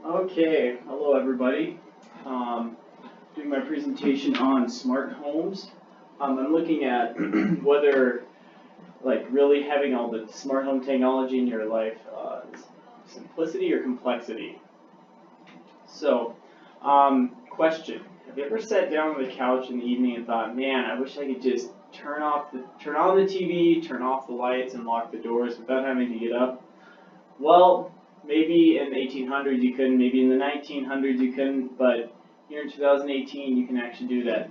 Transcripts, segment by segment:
Okay, hello everybody. Um, Doing my presentation on smart homes. I'm looking at whether, like, really having all the smart home technology in your life is simplicity or complexity. So, question: have you ever sat down on the couch in the evening and thought, "Man, I wish I could just turn on the TV, turn off the lights, and lock the doors without having to get up"? Well, maybe in the 1800s you couldn't, maybe in the 1900s you couldn't, but here in 2018 you can actually do that.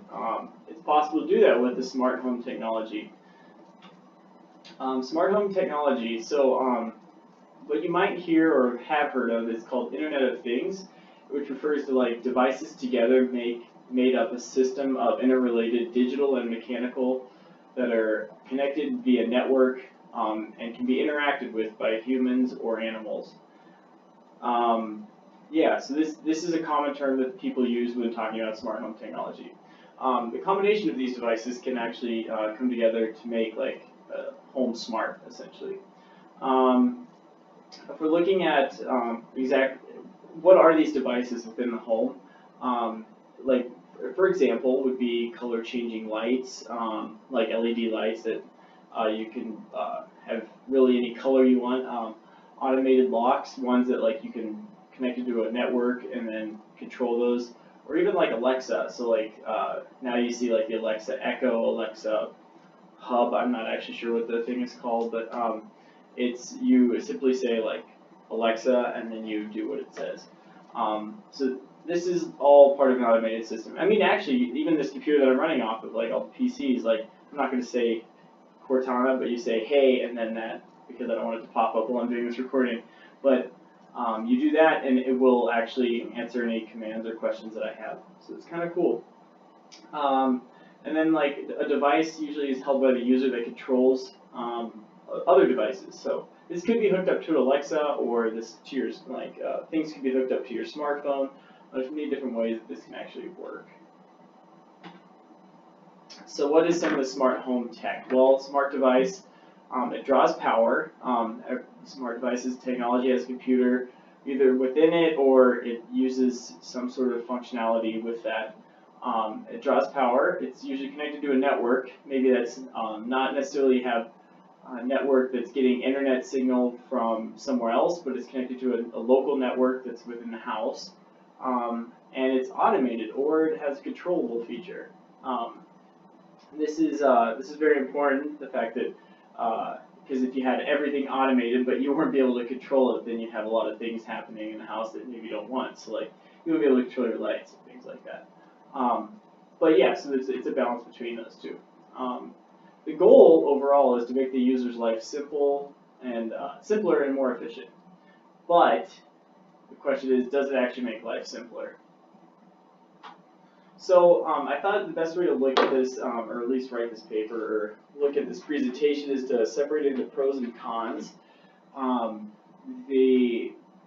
It's possible to do that with the smart home technology. Smart home technology, what you might hear or have heard of is called Internet of Things, which refers to like devices together made up a system of interrelated digital and mechanical that are connected via network and can be interacted with by humans or animals. So this is a common term that people use when talking about smart home technology. The combination of these devices can actually come together to make like home smart, essentially. If we're looking at what are these devices within the home, like for example, would be color changing lights, like LED lights that you can have really any color you want. Automated locks, ones that like you can connect it to a network and then control those, or even like Alexa. So like now you see like the Alexa Echo, Alexa Hub. I'm not actually sure what the thing is called, but it's you simply say like Alexa and then you do what it says. So this is all part of an automated system. I mean, actually, even this computer that I'm running off of, like all the PCs, like I'm not going to say Cortana, but you say hey and then that, because I don't want it to pop up while I'm doing this recording. But you do that and it will actually answer any commands or questions that I have. So it's kind of cool. And then like a device usually is held by the user that controls other devices. So this could be hooked up to Alexa, or this to your things could be hooked up to your smartphone. There's many different ways that this can actually work. So what is some of the smart home tech? Well, smart device, it draws power. Smart devices technology has a computer either within it or it uses some sort of functionality with that. It draws power. It's usually connected to a network. Maybe that's not necessarily have a network that's getting internet signal from somewhere else, but it's connected to a local network that's within the house. And it's automated, or it has a controllable feature. This is very important. The fact that because if you had everything automated but you weren't able to control it, then you'd have a lot of things happening in the house that maybe you don't want. So like you wouldn't be able to control your lights and things like that. But yeah, so it's a balance between those two. The goal overall is to make the user's life simple and simpler and more efficient. But the question is, does it actually make life simpler? So I thought the best way to look at this, or at least write this paper, or look at this presentation, is to separate it into pros and cons.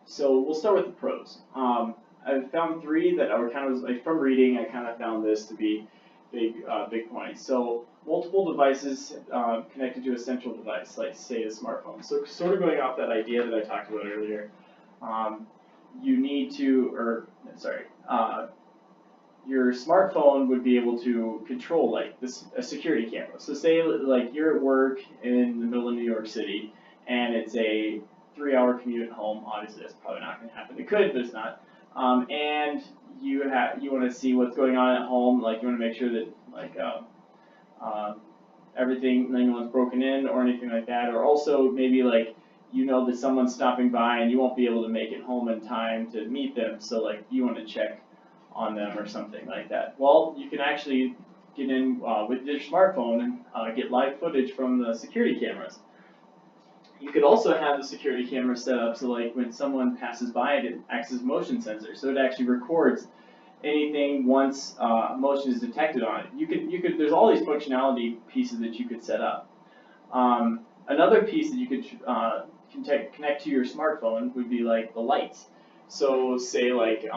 So we'll start with the pros. I've found three that are kind of, like from reading, I kind of found this to be big points. So multiple devices connected to a central device, like say a smartphone. So sort of going off that idea that I talked about earlier, you need to, your smartphone would be able to control like a security camera. So say like you're at work in the middle of New York City and it's a 3-hour commute home. Obviously that's probably not going to happen. It could, but it's not. And you want to see what's going on at home. Like you want to make sure that like no one's broken in or anything like that. Or also maybe like you know that someone's stopping by and you won't be able to make it home in time to meet them. So like you want to check on them or something like that. Well, you can actually get in with your smartphone and get live footage from the security cameras. You could also have the security camera set up so like when someone passes by it acts as a motion sensor, so it actually records anything once motion is detected on it. You could there's all these functionality pieces that you could set up. Another piece that you could connect to your smartphone would be like the lights. So say like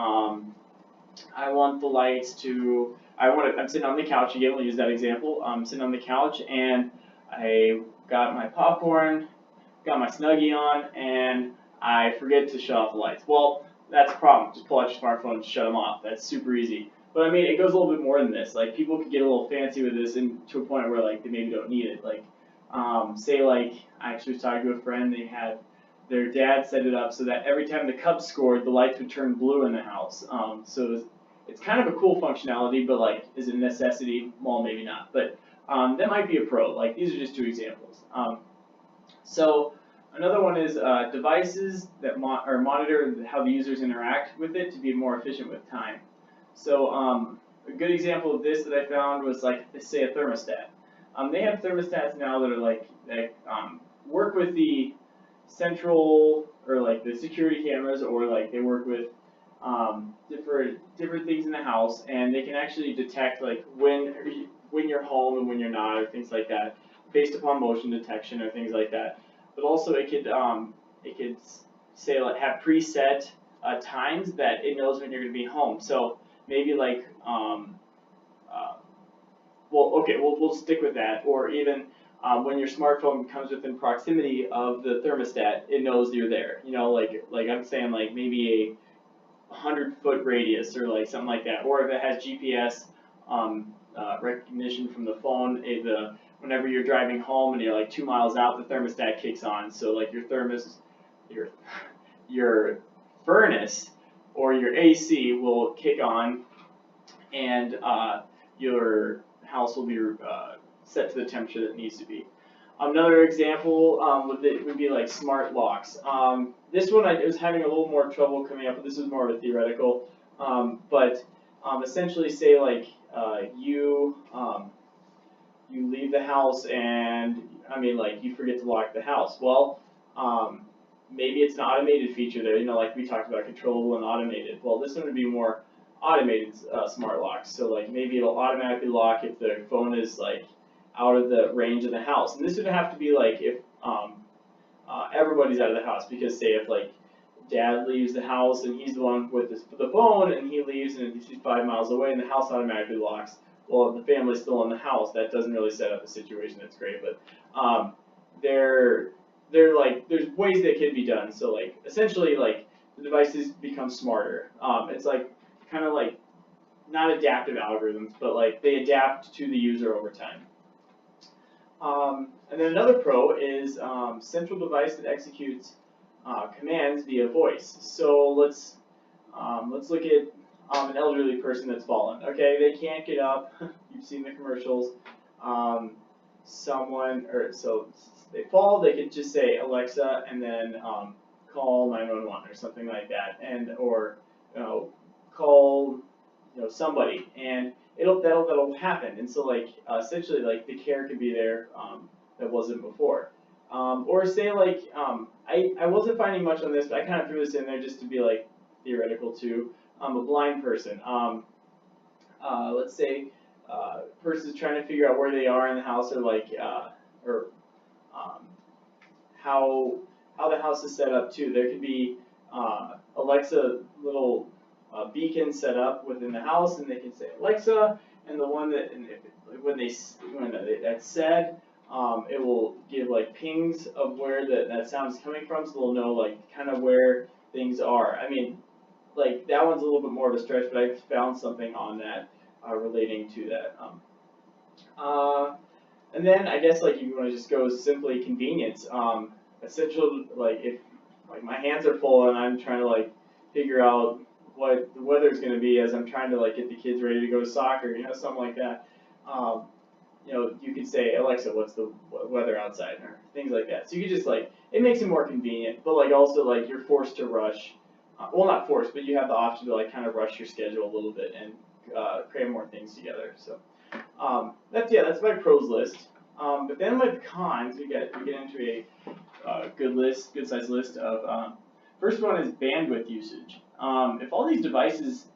I want the lights to, I'm sitting on the couch again, we'll use that example. I'm sitting on the couch and I got my popcorn, got my Snuggie on, and I forget to shut off the lights. Well, that's a problem. Just pull out your smartphone and shut them off. That's super easy. But I mean, it goes a little bit more than this. Like people could get a little fancy with this, and to a point where like they maybe don't need it. Like, say like I actually was talking to a friend. They had their dad set it up so that every time the Cubs scored, the lights would turn blue in the house. So it's kind of a cool functionality, but like, is it a necessity? Well, maybe not. But that might be a pro. Like these are just two examples. So another one is devices that monitor how the users interact with it to be more efficient with time. So a good example of this that I found was like, say, a thermostat. They have thermostats now that are like that work with the central or like the security cameras, or like they work with different things in the house, and they can actually detect like when you're home and when you're not, or things like that, based upon motion detection or things like that. But also it could say like have preset times that it knows when you're going to be home. So maybe like well, okay, we'll stick with that. Or even when your smartphone comes within proximity of the thermostat, it knows you're there. You know, like I'm saying, like maybe a 100-foot radius or like something like that. Or if it has GPS recognition from the phone, whenever you're driving home and you're like 2 miles out, the thermostat kicks on. So like your furnace or your AC will kick on, and your house will be set to the temperature that it needs to be. Another example would be like smart locks. This one I was having a little more trouble coming up with. This is more of a theoretical, but essentially say like you leave the house and I mean like you forget to lock the house. Well, maybe it's an automated feature there. You know, like we talked about, controllable and automated. Well, this one would be more automated smart locks. So like maybe it'll automatically lock if the phone is like out of the range of the house. And this would have to be like if everybody's out of the house, because say if like dad leaves the house and he's the one with the phone, and he leaves and he's 5 miles away and the house automatically locks. Well, if the family's still in the house, that doesn't really set up the situation that's great. But they're like, there's ways that can be done. So like essentially like the devices become smarter. It's like kind of like not adaptive algorithms, but like they adapt to the user over time. And then another pro is central device that executes commands via voice. So let's look at an elderly person that's fallen. Okay, they can't get up. You've seen the commercials. So they fall. They could just say Alexa and then call 911 or something like that, and or call somebody, and that'll happen. And so like essentially like the care could be there that wasn't before. Or say like I wasn't finding much on this, but I kind of threw this in there just to be like theoretical too. A blind person. Let's say person's trying to figure out where they are in the house, or like how the house is set up too. There could be Alexa little beacon set up within the house, and they can say Alexa, and the one that when that's said, it will give like pings of where that sound is coming from, so they'll know like kind of where things are. I mean, like that one's a little bit more of a stretch, but I found something on that relating to that. And then I guess like if you want to just go simply convenience, essential, like if like my hands are full and I'm trying to like figure out what the weather's going to be as I'm trying to like get the kids ready to go to soccer, something like that. You could say, Alexa, what's the weather outside, or things like that. So you could just like, it makes it more convenient, but like also like you're forced to rush. Well, not forced, but you have the option to like kind of rush your schedule a little bit and cram more things together. So that's my pros list. But then with cons, we get into a good sized list of. First one is bandwidth usage. If all these devices,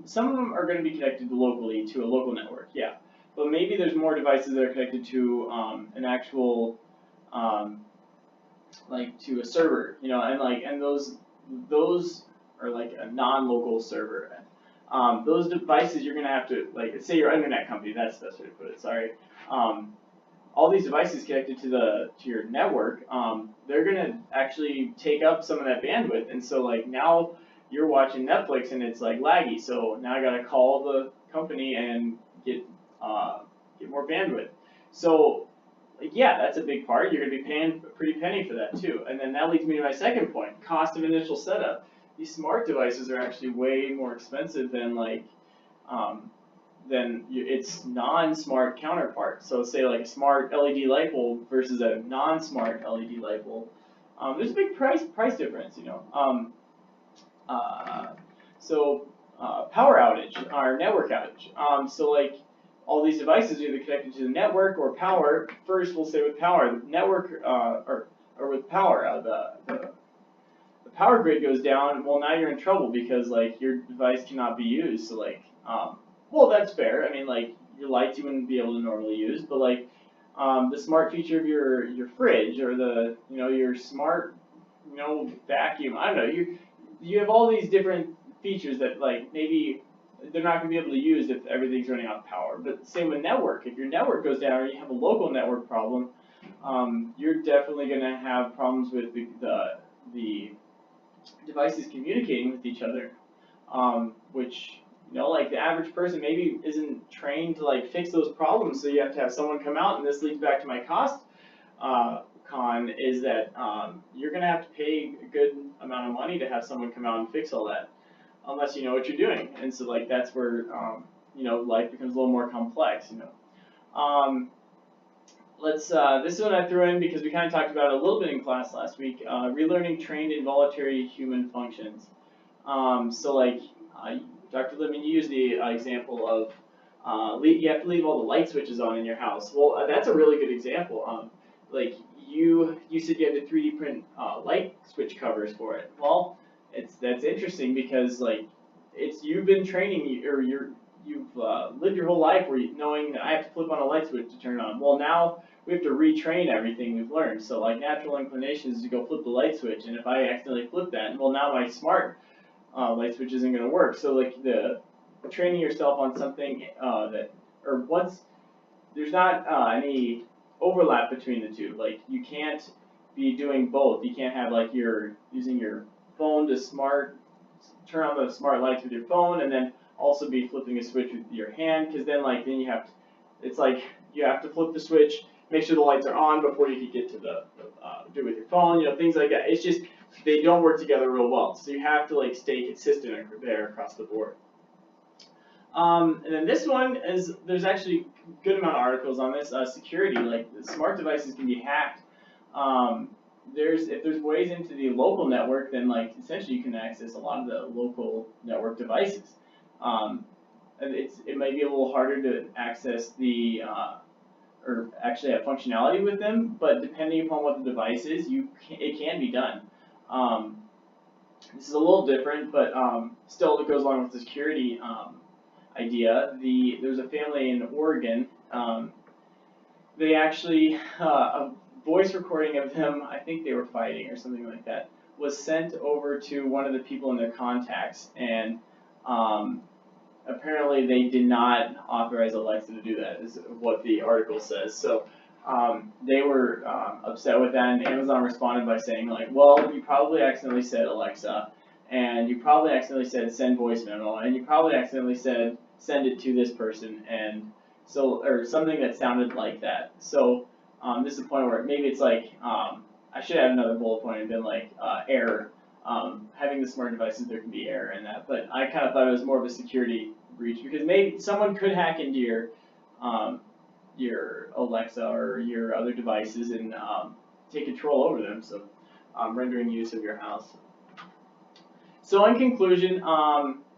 some of them are going to be connected locally to a local network, yeah. But maybe there's more devices that are connected to an actual, like to a server, and those are like a non-local server. Those devices you're going to have to, like, say your internet company, that's the best way to put it, sorry. All these devices connected to your network, they're going to actually take up some of that bandwidth, and so like now you're watching Netflix and it's like laggy, so now I gotta call the company and get more bandwidth. So like, yeah, that's a big part. You're gonna be paying a pretty penny for that too. And then that leads me to my second point: cost of initial setup. These smart devices are actually way more expensive than like its non-smart counterpart. So say like a smart LED light bulb versus a non-smart LED light bulb. There's a big price difference, you know. Power outage or network outage. So like all these devices are either connected to the network or power. First, we'll say with power, the network or with power, the power grid goes down. Well, now you're in trouble because like your device cannot be used. So like, well, that's fair. I mean, like your lights you wouldn't be able to normally use, but like the smart feature of your fridge or the your smart vacuum. I don't know. You have all these different features that like maybe they're not going to be able to use if everything's running out of power. But same with network. If your network goes down or you have a local network problem, you're definitely going to have problems with the devices communicating with each other, which like the average person maybe isn't trained to like fix those problems. So you have to have someone come out, and this leads back to my cost con is that you're going to have to pay a good amount of money to have someone come out and fix all that, unless you know what you're doing. And so like that's where life becomes a little more complex. This one I threw in because we kind of talked about it a little bit in class last week. Relearning trained involuntary human functions. So like Dr. Lippman, you used the example of you have to leave all the light switches on in your house. Well, that's a really good example. Like you said you had to 3D print light switch covers for it. Well, that's interesting because like you've been training or you've lived your whole life knowing that I have to flip on a light switch to turn it on. Well, now we have to retrain everything we've learned. So like natural inclination is to go flip the light switch, and if I accidentally flip that, well now my smart light switch isn't going to work. So like the training yourself on something there's not any overlap between the two. Like you can't be doing both. You can't have like you're using your phone to turn on the smart lights with your phone and then also be flipping a switch with your hand, because then you have to flip the switch, make sure the lights are on before you can get to do it with your phone, things like that. It's just they don't work together real well. So you have to like stay consistent there across the board. And then this one there's actually a good amount of articles on this. Security, like smart devices can be hacked. If there's ways into the local network, then like essentially you can access a lot of the local network devices. It might be a little harder to access or actually have functionality with them, but depending upon what the device is, it can be done. This is a little different, but still it goes along with the security idea. There's a family in Oregon. They actually a voice recording of them, I think they were fighting or something like that, was sent over to one of the people in their contacts, and apparently they did not authorize Alexa to do that, is what the article says. So they were upset with that, and Amazon responded by saying like, well, you probably accidentally said Alexa, and you probably accidentally said send voice memo, and you probably accidentally said send it to this person, and so, or something that sounded like that. So this is a point where maybe it's like, I should have another bullet point and been like error. Having the smart devices, there can be error in that, but I kind of thought it was more of a security breach because maybe someone could hack into your Alexa or your other devices and take control over them, so rendering use of your house. So in conclusion,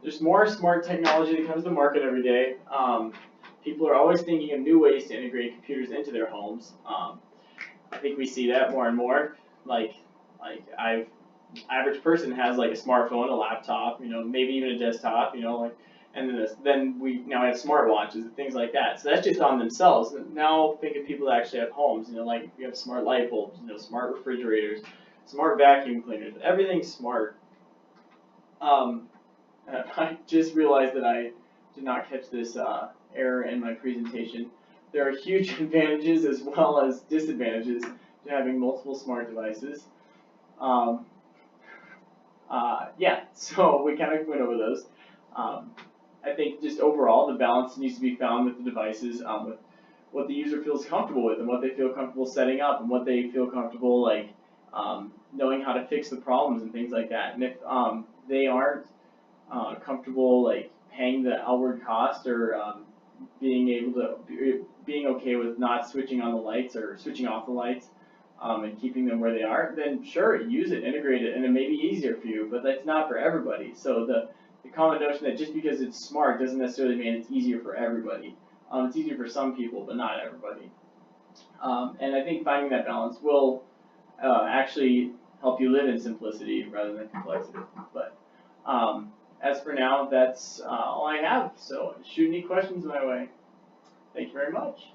there's more smart technology that comes to market every day. People are always thinking of new ways to integrate computers into their homes. I think we see that more and more. Average person has like a smartphone, a laptop, maybe even a desktop, and then we now have smartwatches and things like that. So that's just on themselves. Now think of people that actually have homes, like we have smart light bulbs, smart refrigerators, smart vacuum cleaners, everything's smart. I just realized that I did not catch this error in my presentation. There are huge advantages as well as disadvantages to having multiple smart devices. Yeah, so we kind of went over those. I think just overall, the balance needs to be found with the devices, with what the user feels comfortable with, and what they feel comfortable setting up, and what they feel comfortable like knowing how to fix the problems and things like that. And if they aren't comfortable like paying the outward cost or being able to being okay with not switching on the lights or switching off the lights and keeping them where they are, then sure, use it, integrate it, and it may be easier for you, but that's not for everybody. So the common notion that just because it's smart doesn't necessarily mean it's easier for everybody. It's easier for some people, but not everybody. And I think finding that balance will actually help you live in simplicity rather than complexity. But as for now, that's all I have. So shoot any questions my way. Thank you very much.